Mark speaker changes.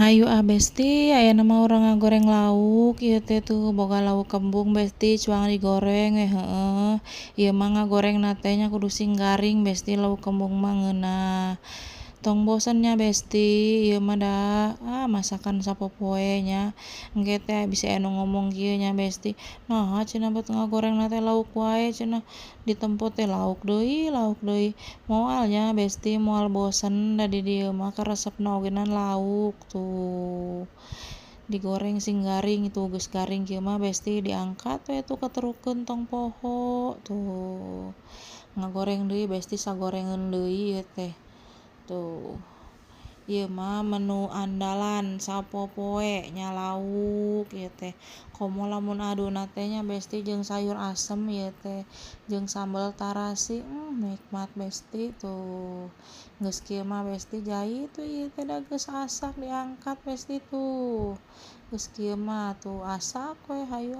Speaker 1: Hayu besti, aya nama urang ngagoreng lauk, ieu teh tuh boga lauk kembung besti cuang digoreng heueuh. Ieu mah ngagorengna teh nya kudu sing garing besti lauk kembung mah ngeunah. Tong bosen nya besti, ieu mah da masakan sapopoe nya. Engke teh bisi anu ngomong kieu nya besti, naha cenah bet ngagorengna teh lauk wae cenah, ditempo teh lauk deui. Moal nya besti moal bosen da di dieu mah karesepna ogenan lauk tuh. Digoreng sing garing itu geus garing kieu mah besti diangkat we tuh katerukeun tong poho tuh. Ngagoreng deui besti sagorengeun deui ieu teh. Tuh. Ieu mah menu andalan sapopoe nya lauk ieu teh. Komo lamun aduna teh nya besti jeung sayur asem ieu teh, jeung sambal tarasi, nikmat besti tuh. Geus kieu mah besti jai tuh ieu teh da geus asak diangkat besti tuh. Geus kieu mah tuh asak we hayu